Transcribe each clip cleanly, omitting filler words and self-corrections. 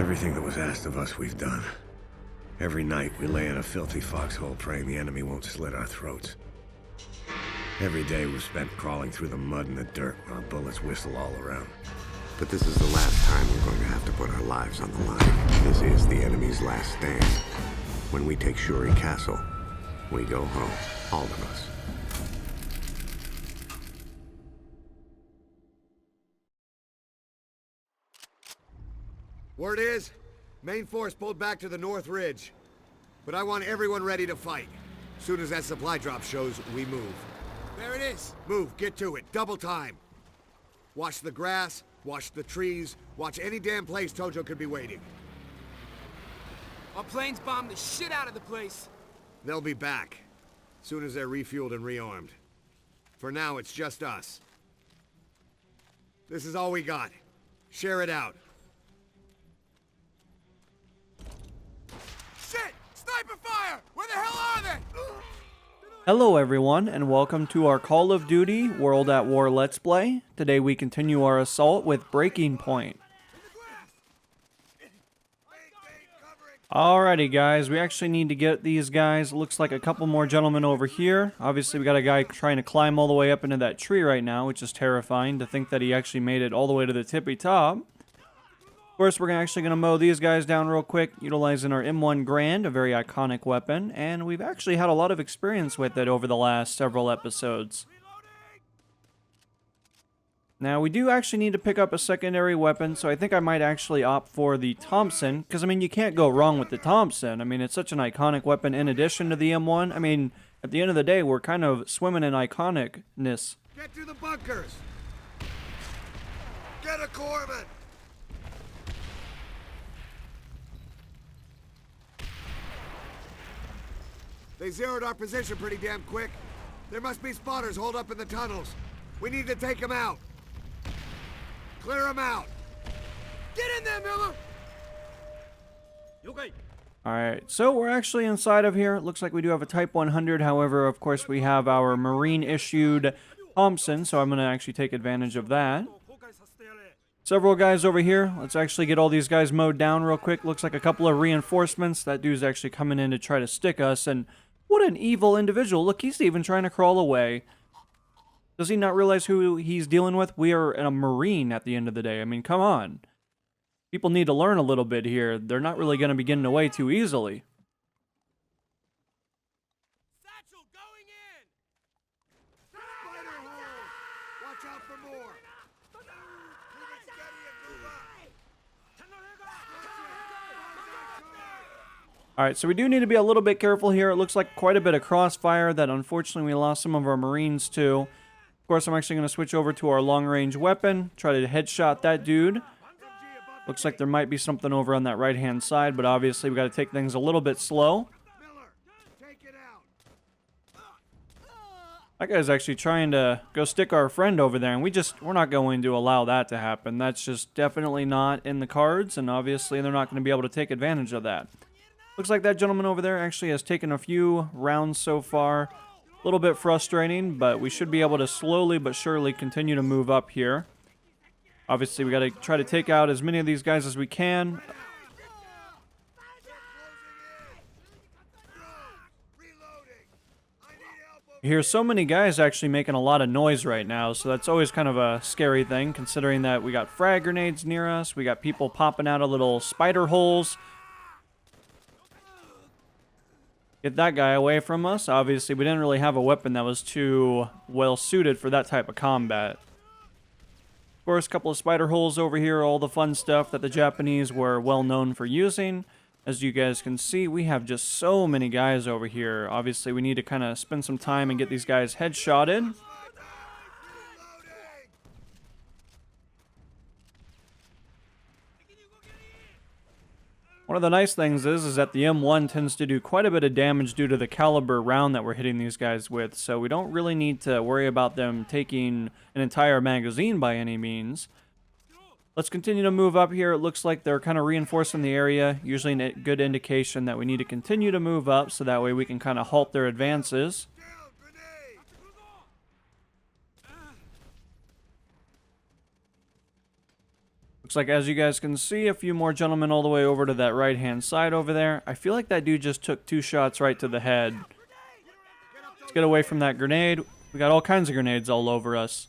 Everything that was asked of us, we've done. Every night, we lay in a filthy foxhole praying the enemy won't slit our throats. Every day we've spent crawling through the mud and the dirt while bullets whistle all around. But this is the last time we're going to have to put our lives on the line. This is the enemy's last stand. When we take Shuri Castle, we go home, all of us. Word is, main force pulled back to the North Ridge. But I want everyone ready to fight. Soon as that supply drop shows, we move. There it is! Move, get to it, double time. Watch the grass, watch the trees, watch any damn place Tojo could be waiting. Our planes bombed the shit out of the place. They'll be back, soon as they're refueled and rearmed. For now, it's just us. This is all we got. Share it out. Shit! Sniper fire! Where the hell are they? Hello everyone, and welcome to our Call of Duty World at War Let's Play. Today we continue our assault with Breaking Point. Alrighty guys, we actually need to get these guys. Looks like a couple more gentlemen over here. Obviously we got a guy trying to climb all the way up into that tree right now, which is terrifying to think that he actually made it all the way to the tippy top. First, we're actually going to mow these guys down real quick, utilizing our M1 Grand, a very iconic weapon, and we've actually had a lot of experience with it over the last several episodes. Now, we do actually need to pick up a secondary weapon, so I think I might actually opt for the Thompson, because, I mean, you can't go wrong with the Thompson. I mean, it's such an iconic weapon in addition to the M1. I mean, at the end of the day, we're kind of swimming in iconicness. Get to the bunkers! Get a corpsman! They zeroed our position pretty damn quick. There must be spotters holed up in the tunnels. We need to take them out. Clear them out. Get in there, Miller! Alright, so we're actually inside of here. It looks like we do have a Type 100. However, of course, we have our Marine-issued Thompson, so I'm going to actually take advantage of that. Several guys over here. Let's actually get all these guys mowed down real quick. Looks like a couple of reinforcements. That dude's actually coming in to try to stick us, and what an evil individual. Look, he's even trying to crawl away. Does he not realize who he's dealing with? We are a Marine at the end of the day. I mean, come on. People need to learn a little bit here. They're not really going to be getting away too easily. Satchel going in! Spider hole! Watch out for more! Keep it steady and move up! Alright, so we do need to be a little bit careful here. It looks like quite a bit of crossfire that unfortunately we lost some of our Marines to. Of course, I'm actually going to switch over to our long-range weapon, try to headshot that dude. Looks like there might be something over on that right-hand side, but obviously we got to take things a little bit slow. Miller, take it out! That guy's actually trying to go stick our friend over there, and we're not going to allow that to happen. That's just definitely not in the cards, and obviously they're not going to be able to take advantage of that. Looks like that gentleman over there actually has taken a few rounds so far. A little bit frustrating, but we should be able to slowly but surely continue to move up here. Obviously, we got to try to take out as many of these guys as we can. You hear so many guys actually making a lot of noise right now, so that's always kind of a scary thing, considering that we got frag grenades near us, we got people popping out of little spider holes. Get that guy away from us. Obviously, we didn't really have a weapon that was too well suited for that type of combat. Of course, a couple of spider holes over here, all the fun stuff that the Japanese were well known for using. As you guys can see, we have just so many guys over here. Obviously, we need to kind of spend some time and get these guys headshotted. One of the nice things is that the M1 tends to do quite a bit of damage due to the caliber round that we're hitting these guys with, so we don't really need to worry about them taking an entire magazine by any means. Let's continue to move up here. It looks like they're kind of reinforcing the area, usually a good indication that we need to continue to move up so that way we can kind of halt their advances. Looks like, as you guys can see, a few more gentlemen all the way over to that right-hand side over there. I feel like that dude just took 2 shots right to the head. Let's get away from that grenade. We got all kinds of grenades all over us.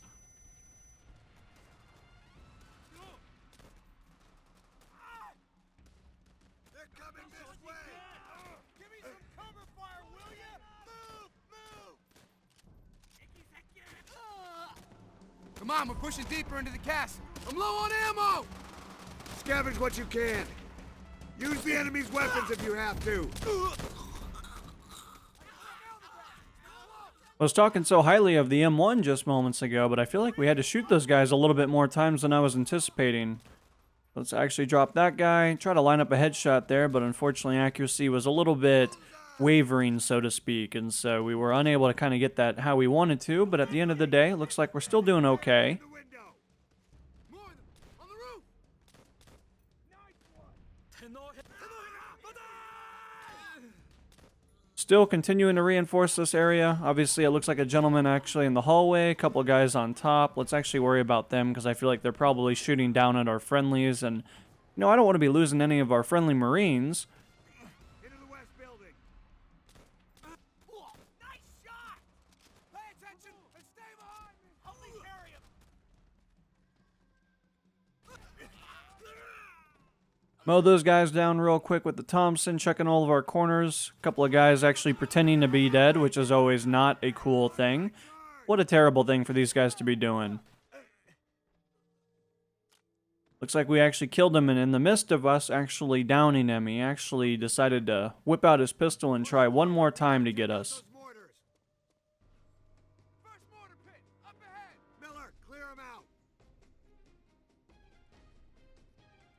They're coming this way! Give me some cover fire, will ya? Move! Come on, we're pushing deeper into the castle. I'm low on ammo! Scavenge what you can. Use the enemy's weapons if you have to. I was talking so highly of the M1 just moments ago, but I feel like we had to shoot those guys a little bit more times than I was anticipating. Let's actually drop that guy. Try to line up a headshot there, but unfortunately accuracy was a little bit wavering, so to speak, and so we were unable to kind of get that how we wanted to, but at the end of the day, it looks like we're still doing okay. The window. More of them! On the roof! Still continuing to reinforce this area. Obviously, it looks like a gentleman actually in the hallway, a couple of guys on top. Let's actually worry about them because I feel like they're probably shooting down at our friendlies, and I don't want to be losing any of our friendly Marines. Into the west building. Nice shot! Pay attention and stay behind me! Help me carry him! Mow those guys down real quick with the Thompson, checking all of our corners. A couple of guys actually pretending to be dead, which is always not a cool thing. What a terrible thing for these guys to be doing. Looks like we actually killed him, and in the midst of us actually downing him, he actually decided to whip out his pistol and try one more time to get us. Those mortars. First mortar pit, up ahead. Miller, clear them out.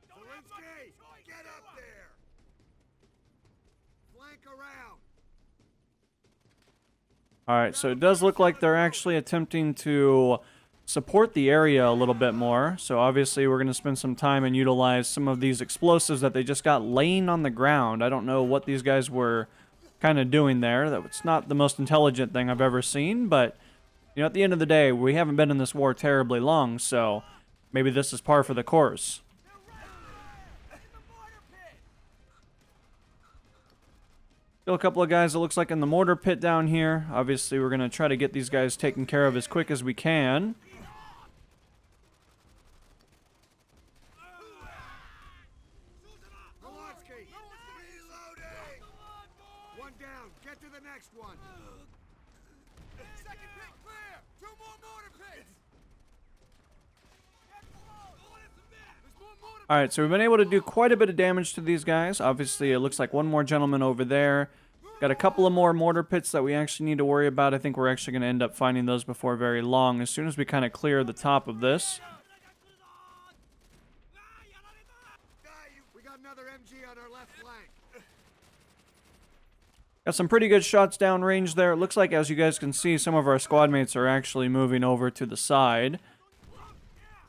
Zelensky, get up there. Flank around. Alright, so it does look like they're actually attempting to support the area a little bit more. So obviously we're going to spend some time and utilize some of these explosives that they just got laying on the ground. I don't know what these guys were kind of doing there. That's not the most intelligent thing I've ever seen, but at the end of the day, we haven't been in this war terribly long, so maybe this is par for the course. Still a couple of guys, it looks like, in the mortar pit down here. Obviously, we're going to try to get these guys taken care of as quick as we can. Zelensky, reloading. One down. Get to the next one. Second pit clear! 2 more mortar pits! There's more mortar. Alright, so we've been able to do quite a bit of damage to these guys. Obviously, it looks like one more gentleman over there. Got a couple of more mortar pits that we actually need to worry about. I think we're actually going to end up finding those before very long, as soon as we kind of clear the top of this. We got another MG on our left flank. Got some pretty good shots downrange there. It looks like, as you guys can see, some of our squad mates are actually moving over to the side.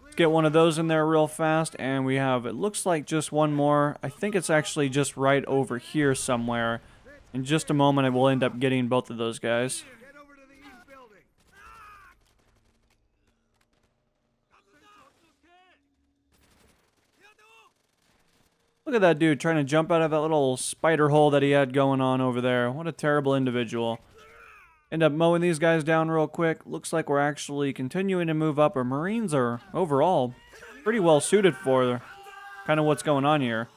Let's get one of those in there real fast, and we have, it looks like, just one more. I think it's actually just right over here somewhere. In just a moment, I will end up getting both of those guys. Get over to the east building. Look at that dude trying to jump out of that little spider hole that he had going on over there. What a terrible individual. End up mowing these guys down real quick. Looks like we're actually continuing to move up. Our Marines are overall pretty well suited for kind of what's going on here.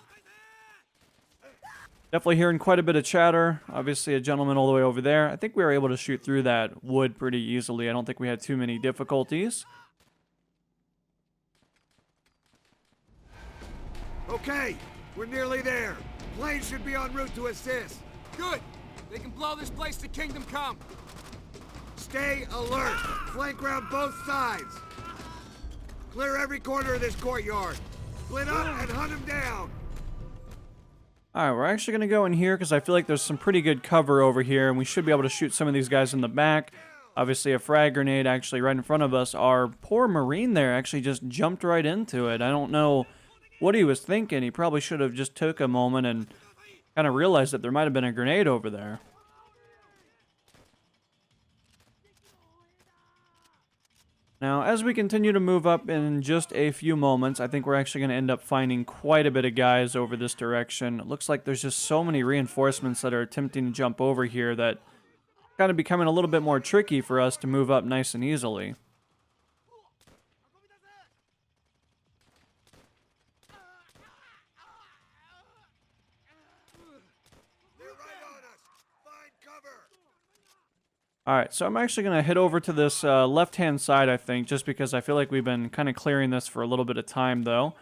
Definitely hearing quite a bit of chatter. Obviously a gentleman all the way over there. I think we were able to shoot through that wood pretty easily. I don't think we had too many difficulties. Okay, we're nearly there. Planes should be en route to assist. Good! They can blow this place to Kingdom Come. Stay alert. Flank round both sides. Clear every corner of this courtyard. Split up and hunt them down. Alright, we're actually going to go in here because I feel like there's some pretty good cover over here, and we should be able to shoot some of these guys in the back. Obviously, a frag grenade actually right in front of us. Our poor Marine there actually just jumped right into it. I don't know what he was thinking. He probably should have just took a moment and kind of realized that there might have been a grenade over there. Now, as we continue to move up in just a few moments, I think we're actually going to end up finding quite a bit of guys over this direction. It looks like there's just so many reinforcements that are attempting to jump over here that kind of becoming a little bit more tricky for us to move up nice and easily. Alright, so I'm actually going to head over to this left-hand side, I think, just because I feel like we've been kind of clearing this for a little bit of time, though.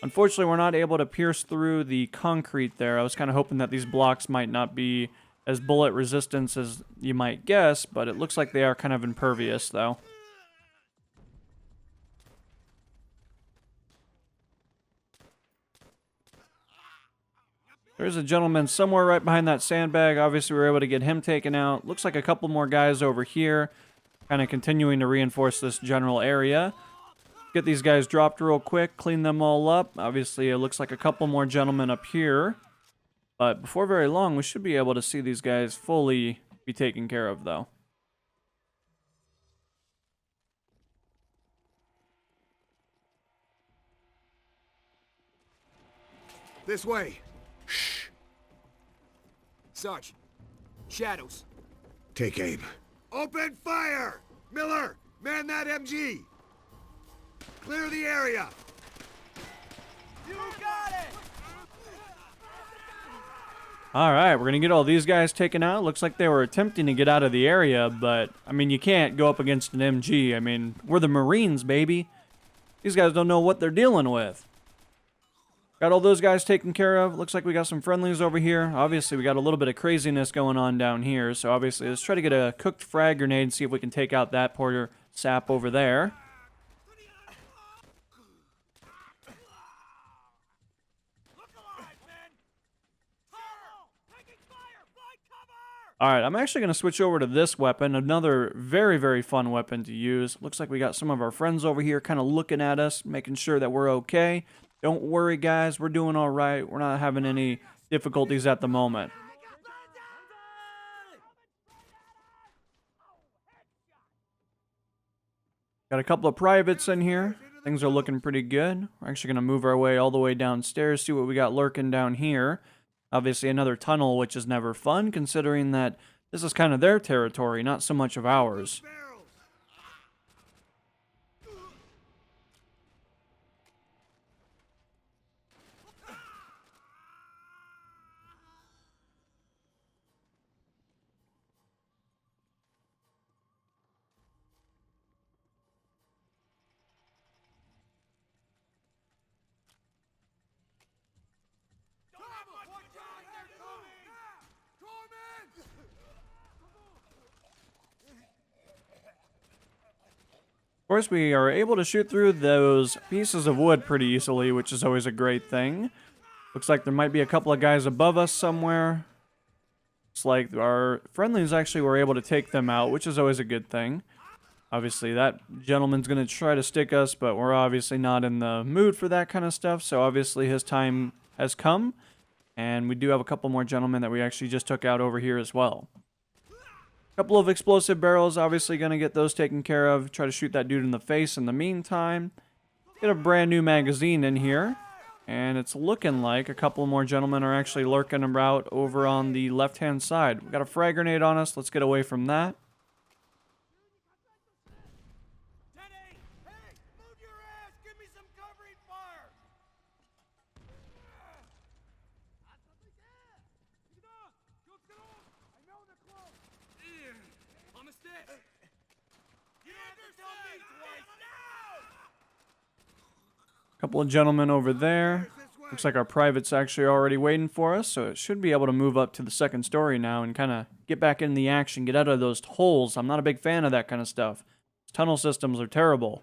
Unfortunately, we're not able to pierce through the concrete there. I was kind of hoping that these blocks might not be as bullet resistant as you might guess, but it looks like they are kind of impervious, though. There's a gentleman somewhere right behind that sandbag. Obviously, we were able to get him taken out. Looks like a couple more guys over here, kind of continuing to reinforce this general area. Get these guys dropped real quick, clean them all up. Obviously, it looks like a couple more gentlemen up here. But before very long, we should be able to see these guys fully be taken care of, though. This way. Shh. Sarge. Shadows. Take aim. Open fire! Miller, man that MG! Clear the area! You got it! Alright, we're going to get all these guys taken out. Looks like they were attempting to get out of the area, but, I mean, you can't go up against an MG. I mean, we're the Marines, baby. These guys don't know what they're dealing with. Got all those guys taken care of. Looks like we got some friendlies over here. Obviously, we got a little bit of craziness going on down here. So, obviously, let's try to get a cooked frag grenade and see if we can take out that porter sap over there. Alright, I'm actually going to switch over to this weapon. Another very, very fun weapon to use. Looks like we got some of our friends over here kind of looking at us, making sure that we're okay. Don't worry, guys. We're doing all right. We're not having any difficulties at the moment. Got a couple of privates in here. Things are looking pretty good. We're actually going to move our way all the way downstairs, see what we got lurking down here. Obviously, another tunnel, which is never fun, considering that this is kind of their territory, not so much of ours. Of course, we are able to shoot through those pieces of wood pretty easily, which is always a great thing. Looks like there might be a couple of guys above us somewhere. It's like our friendlies actually were able to take them out, which is always a good thing. Obviously, that gentleman's going to try to stick us, but we're obviously not in the mood for that kind of stuff. So obviously his time has come, and we do have a couple more gentlemen that we actually just took out over here as well. Couple of explosive barrels, obviously going to get those taken care of. Try to shoot that dude in the face in the meantime. Get a brand new magazine in here. And it's looking like a couple more gentlemen are actually lurking about over on the left-hand side. We got a frag grenade on us. Let's get away from that. Hey, move your ass! Give me some covering fire! I know they're close! I'm a stick! You have to tell me twice now! Couple of gentlemen over there. Looks like our private's actually already waiting for us, so it should be able to move up to the second story now and kind of get back in the action, get out of those holes. I'm not a big fan of that kind of stuff. Tunnel systems are terrible.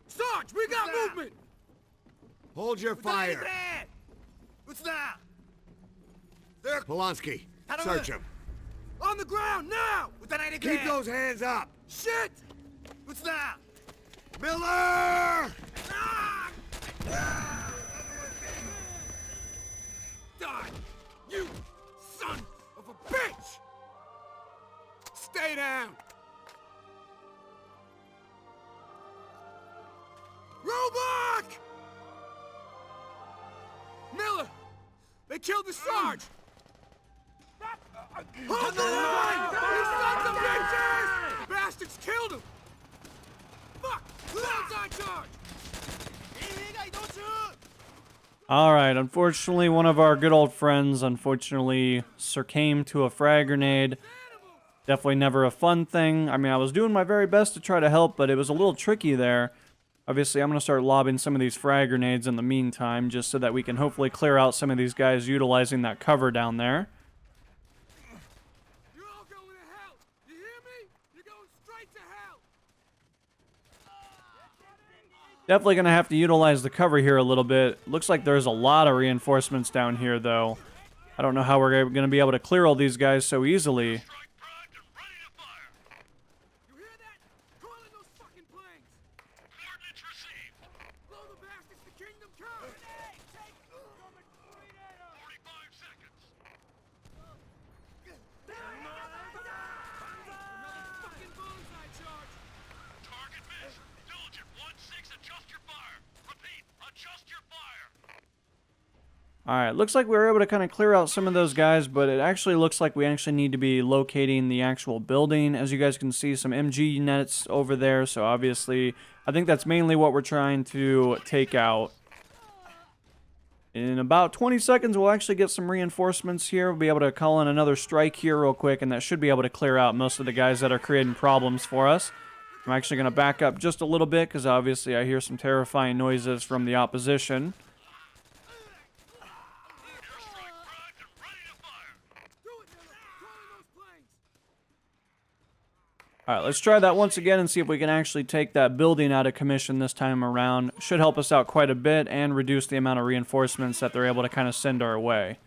Sarge, we got movement! Hold your fire! What's that? There, Polanski, search him. On the ground, now! Keep those hands up! Shit! What's that? Miller! Die! They killed the Sarge! Hold the line! You sons of bitches! The bastards killed him! Fuck! Bonsai charge! Alright, unfortunately, one of our good old friends, unfortunately, succumbed to a frag grenade. Definitely never a fun thing. I mean, I was doing my very best to try to help, but it was a little tricky there. Obviously, I'm going to start lobbing some of these frag grenades in the meantime, just so that we can hopefully clear out some of these guys utilizing that cover down there. You're all going to hell! You hear me? You're going straight to hell! Definitely going to have to utilize the cover here a little bit. Looks like there's a lot of reinforcements down here, though. I don't know how we're going to be able to clear all these guys so easily. You hear that? Call in those fucking planes! Coordinates received! Blow the bastards to Kingdom Come! 45 seconds! Another fucking bonsai charge! Target missed! Diligent 1-6, adjust your fire! Repeat, adjust your fire! Alright, looks like we were able to kind of clear out some of those guys, but it actually looks like we actually need to be locating the actual building. As you guys can see, some MG nets over there, so obviously, I think that's mainly what we're trying to take out. In about 20 seconds, we'll actually get some reinforcements here. We'll be able to call in another strike here real quick, and that should be able to clear out most of the guys that are creating problems for us. I'm actually going to back up just a little bit, because obviously I hear some terrifying noises from the opposition. Alright, let's try that once again and see if we can actually take that building out of commission this time around. Should help us out quite a bit and reduce the amount of reinforcements that they're able to kind of send our way.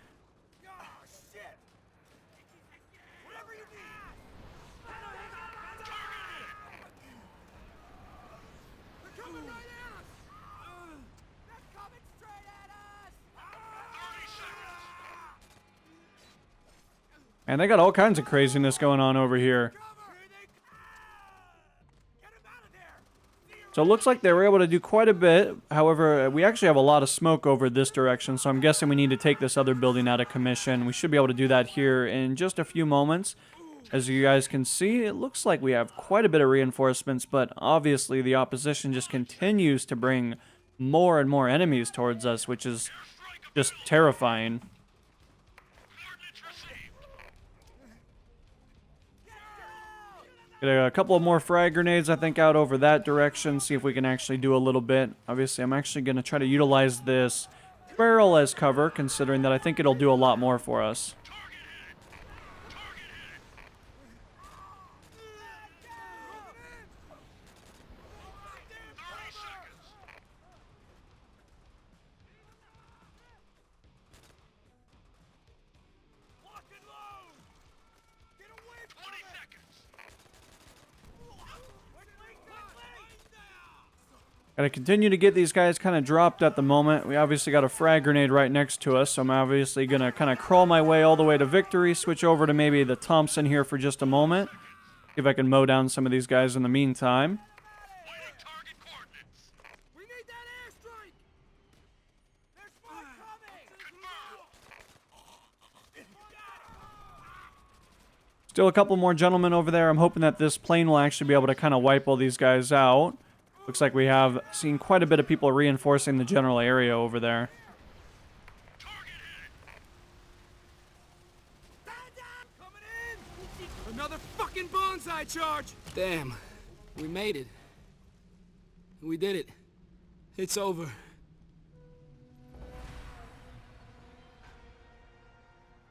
And they got all kinds of craziness going on over here. So it looks like they were able to do quite a bit. However, we actually have a lot of smoke over this direction, so I'm guessing we need to take this other building out of commission. We should be able to do that here in just a few moments. As you guys can see, it looks like we have quite a bit of reinforcements, but obviously the opposition just continues to bring more and more enemies towards us, which is just terrifying. Get a couple of more frag grenades, I think, out over that direction. See if we can actually do a little bit. Obviously, I'm actually going to try to utilize this barrel as cover, considering that I think it'll do a lot more for us. Gotta continue to get these guys kind of dropped at the moment. We obviously got a frag grenade right next to us, so I'm obviously gonna kind of crawl my way all the way to victory, switch over to maybe the Thompson here for just a moment. See if I can mow down some of these guys in the meantime. We need that airstrike! There's more coming! Still a couple more gentlemen over there. I'm hoping that this plane will actually be able to kind of wipe all these guys out. Looks like we have seen quite a bit of people reinforcing the general area over there. Coming in! Another fucking bonsai charge! Damn, we made it. We did it. It's over.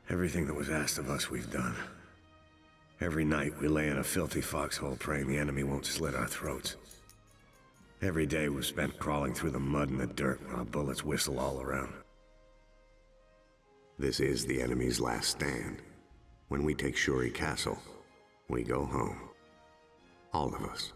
Everything that was asked of us, we've done. Every night we lay in a filthy foxhole praying the enemy won't slit our throats. Every day we've spent crawling through the mud and the dirt while bullets whistle all around. This is the enemy's last stand. When we take Shuri Castle, we go home. All of us.